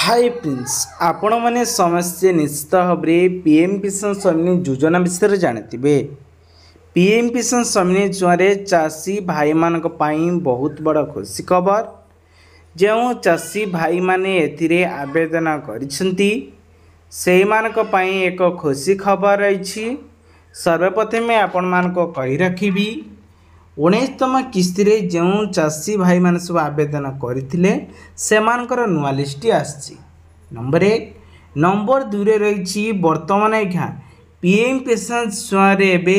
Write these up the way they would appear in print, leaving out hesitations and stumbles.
Hi Prince आपण मैंने समस्या निश्चित भाव में पीएम किसान सम्मान योजना विषय जानते पीएम किसान सम्मान योजना चाषी भाई मान बहुत बड़ खुशी खबर जो चाषी भाई माने एथिरे आवेदन करिसेंती एक खुशी खबर रही। सर्वप्रथमे आपण मान को कही रखी 19तम किस्ती जो चाषी भाई मान सब आवेदन करते से नुआ लिस्ट आसी नंबर 1 नंबर 2 रही बर्तमान एखा पीएम किसान योजना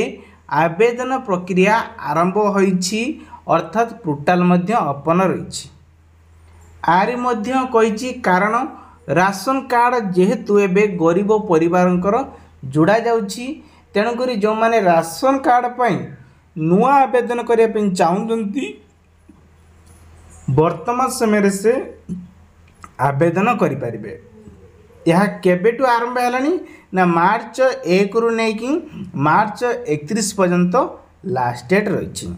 आवेदन प्रक्रिया आरंभ होईछि अर्थात पोर्टाल ओपन रही आरी मध्य कही कारण राशन कार्ड जेहेतु एबे गरीब परिवार जोड़ा जाउछि तेणुक जो माने राशन कार्ड पाई नुआ आवेदन करने चाहती वर्तमान समय से आवेदन करें। यह केबेटू आरंभ है ना मार्च 1 रु नहीं मार्च 31 पर्यंत लास्ट डेट रही।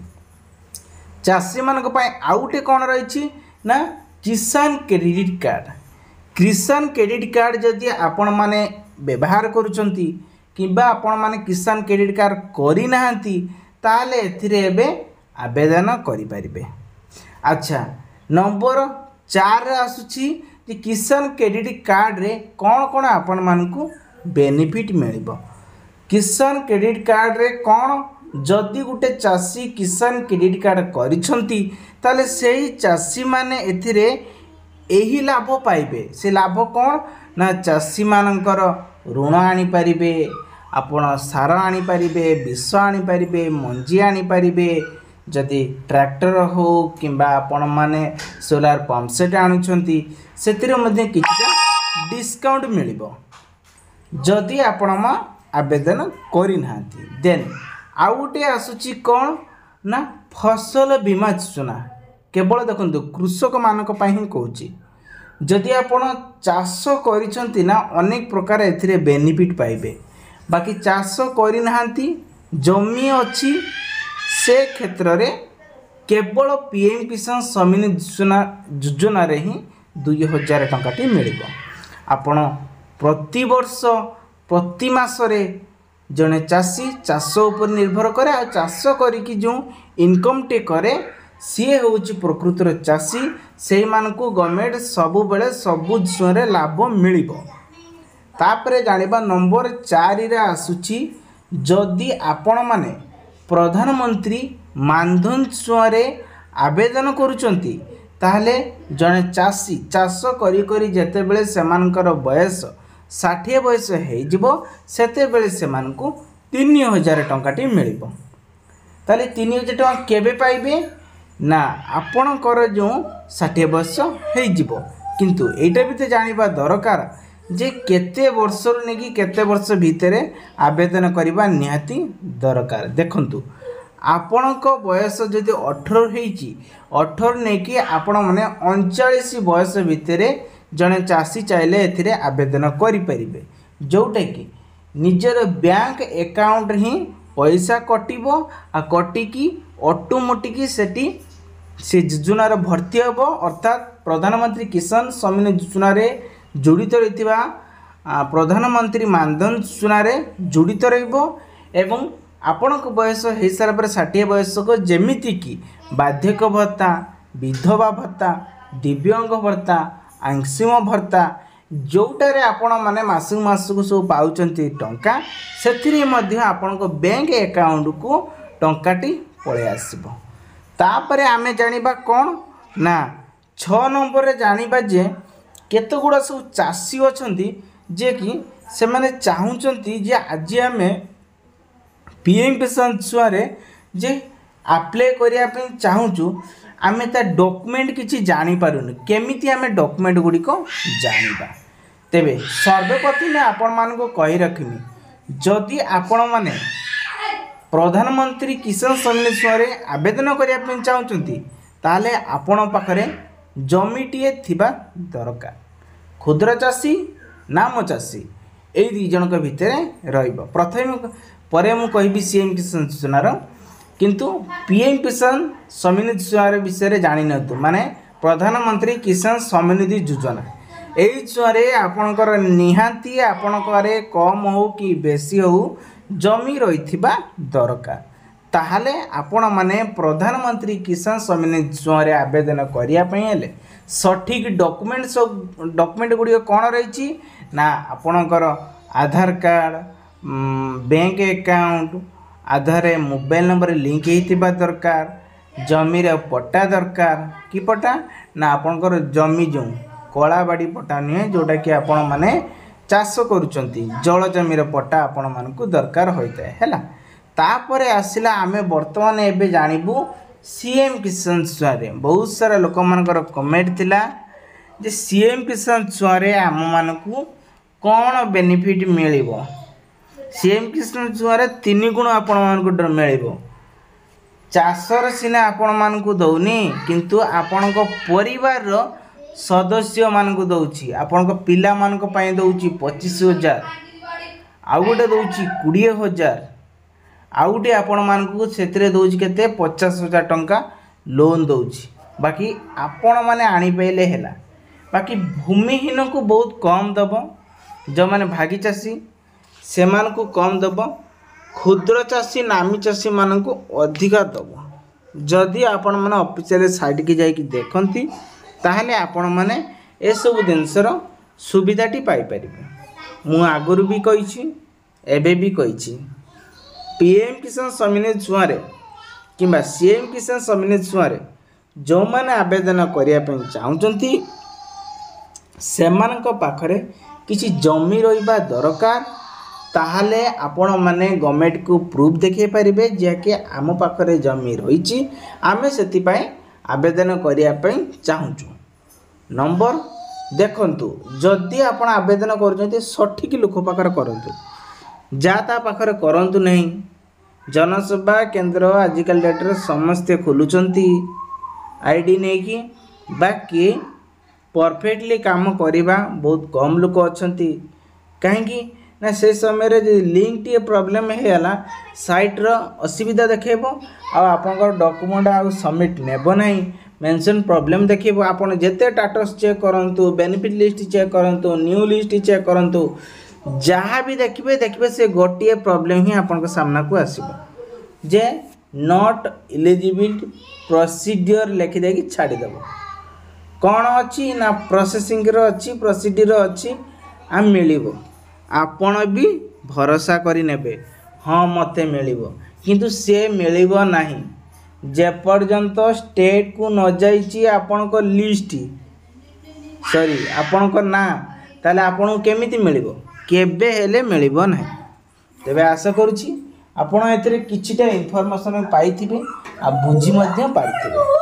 चाषी मान आउटे कौन रही ना किसान क्रेडिट कार्ड जदि आपण माने व्यवहार करुचंती किंबा आपण माने किसान क्रेडिट कार्ड करी नाहंती ताले एथिरे एबे आवेदन करें। अच्छा नंबर 4 आसुची कि किसान क्रेडिट कार्ड रे कौन कौन आपण मानकू बेनिफिट मिलिबो। किसान क्रेडिट कार्ड रे कौन जदि गुटे चाषी किसान क्रेडिट कार्ड करिसंती ताले सेही चाषी माने एथिरे एही लाभ पाइबे। से लाभ कौन ना चाषी मानकर ऋण आनी पारिबे आपण सार आनीपारे विष आनीपारे मंजी आनीपारे जदि ट्रैक्टर हो किंबा आपण माने सोलार पंप सेट आणुछंती सेतिरे मध्ये किछटा डिस्काउंट मिलिबो जदि आपण आवेदन करि नांती। देन आउटे आसुची कोन ना फसल बीमा योजना केवल देखंतु कृषक मानक पई ही कहूची जदि आपण चाष करिसंती ना अनेक प्रकार एथिरे बेनिफिट पाइबे बाकी चाष करना जमी अच्छी से क्षेत्र में केवल पीएम किसान सम्मान योजना रे ही 2000 टंकाटी मिल आपण प्रति वर्ष प्रति मासरे जड़े चाषी चाष उपर निर्भर करे आ चाष करिकी जो इनकम टे करे सी हूँ प्रकृतर चाषी से गवर्नमेंट सबु बेले सबु जोरे लाभ मिल तापरे जानिबा नंबर 4 रे आसुची जदि आपण माने प्रधानमंत्री मानधन योजना आवेदन करुचंती ताहले जने चाषी चाष करी करी जेते बेले सेमानकर बयस 60 बयस हे जिवो सेते बेले सेमानकु 3000 टंकाटी मिलिबो। ताले 3000 टंका केबे पाइबे ना आपणकर जो 60 बयस हे जिवो किंतु एटा भी जानिबा दरकार जे केते वर्ष नेकी केते वर्ष भितर आवेदन करबा निहाती दरकार। देखंतु आपणक बयस जदि 18 होईची 18 नेकी आपण माने 39 बयस भितर जने चाषी चाहिले एथिरे आवेदन करि परिबे जोटा कि निजर बैंक अकाउंट ही पैसा कटिबो आ कटिकी ऑटोमेटिक सेटी से योजनार भर्ती हेबो अर्थात प्रधानमंत्री किसान सम्मान योजना रे जोड़ित रही प्रधानमंत्री मानधन योजना जोड़ित एवं आपण बयस हो सारा पर 60 बयस को जेमिति कि बाध्यक भत्ता विधवा भत्ता दिव्यांग भत्ता आंशिक भत्ता जोटारे आपण माने मासक मासक सब पाउचंती टंका सेथिरे मध्य आपण को बैंक अकाउंट को टंकाटी पळे आसीबो। तापरे आमे जानिबा कोन ना 6 नंबर रे जानिबा जे केते गुड़ा सब चाषी अच्छी जे कि से माने चाहूँगी जे आज आम पीएम किसान योजना जे अप्लाई करने चाहूँ आम ता डॉक्यूमेंट किसी जानीपारूनी केमिति आम डॉक्यूमेंट गुड़िक जानिबा। तेबे सर्वप्रथमे आपण मान को कही रखिमी जदि आपण माने प्रधानमंत्री किसान सम्मान योजना आवेदन करने चाहूँगी ताले आपण पाखरे जमीटे थिबा दरकार क्षुद्र चाषी नाम चाषी यही दुई जनक भितर रहिबो। प्रथम परे मु कहबी सीएम किसान योजनार किंतु पीएम किसान सम्मान योजना विषय जानि नतु माने प्रधानमंत्री किसान सम्मान निधि योजना एई छुआरे आपणकर निहांती आपणकर कम हो कि बेसी हो जमी रहिथिबा दरकार ताहले आपण माने प्रधानमंत्री किसान सम्मान निधि छुआरे आवेदन करिया पई हेले सठिक डॉक्यूमेंट गुडी कोन रहिछि ना आपणकर आधार कार्ड बैंक अकाउंट आधार मोबाइल नंबर लिंक होइथिबा दरकार जमीर पट्टा दरकार कि पट्टा ना आपणकर जमी जो कला बाड़ी पट्टा नुहे जोटा कि आपण माने चाष करूचंती जल जमीर पट्टा आपण मानकु दरकार होइता हैला तापरे आसिला आमे वर्तमान एबे जानिबु सीएम किसान छुआरे बहुत सारा लोक मानकर कमेंट थिला जे सीएम किसान छुआरे आम मानकु कोन बेनिफिट मिलिबो सीएम किसान छुआरे 3 गुण आपण मानकु मिलिबो चाषर सिना आपण मानकु दउनी किंतु आपण को परिवार रो सदस्य मानकु दउची आपण को पिला मानक पई दउची 25,000 आउ गोटे दउची 20,000 आउ गोटे आपण मानकु सेतरे दउची केते 50,000 टंका लोन दउची बाकी आपण माने आनी पइले हैला बाकी भूमिहीन को बहुत कम दबो जो माने भागी चासी से मानकु कम दबो क्षुद्र चाषी नामी चाषी मानकु अधिका दबो जदि आपण माने ऑफिशियल साइट की जाई कि देखंती ताहले आपण माने ए सब जिनसर सुविधाटी पाई परिबे मु आगुरु भी कहिछि एबे भी कहिछि पीएम किसान सम्मान निधि छुआरे किंबा सीएम किसान सम्मान निधि छुआरे जो माने आवेदन करिया पई चाहुचंती सेमानक पाखरे किछि जमी रहिबा दरकार ताहले आपण माने गवर्नमेंट को प्रूफ देखै परिबे जे कि आम पाखरे जमी रहिछि आमे सेति पई आवेदन करिया पई चाहुचु नंबर देखंतु जदि आपण आवेदन करजंती सठिक लोक पाखर करंतु जाता पाखर करंतु नहीं जनसेवा केंद्र आजिकल डेट रे समस्त खोलुचंती आईडी नहीं कि बाकी परफेक्टली काम करिबा बहुत कम लोक अछंती काहेकि ना से समय रे लिंक टी प्रॉब्लम हेला साइट रो असुविधा देखेबो आ आपनकर डॉक्यूमेंट आ सबमिट नेबो नहीं मेंशन प्रॉब्लम देखिबो आपण जेते स्टेटस चेक करंतु बेनिफिट लिस्ट चेक करंतु न्यू लिस्ट चेक करंतु जहाँ भी देखिबे से गोटिए प्रॉब्लम ही आपन को सामना को आसीबो जे नॉट एलिजिबल प्रोसीजर लिखि देकी छाडी देबो कौन अच्छी ना प्रोसेसिंग रो अच्छी प्रोसीजर अच्छी आ मिलिबो आपण भी भरोसा करी नेबे हाँ मते मिलिबो किंतु से मिलिबो नाही जे पर्यंत स्टेट को न जाइछि आपण को लिस्ट सॉरी आपण को ना ताले आपण को केमिति मिलिबो केबे हेले मिलिबो नाही तबे आशा करूछि आपण एतरे किछिटा इन्फॉर्मेशन पाइथिबे आ बुझी मध्य पाइथिबे।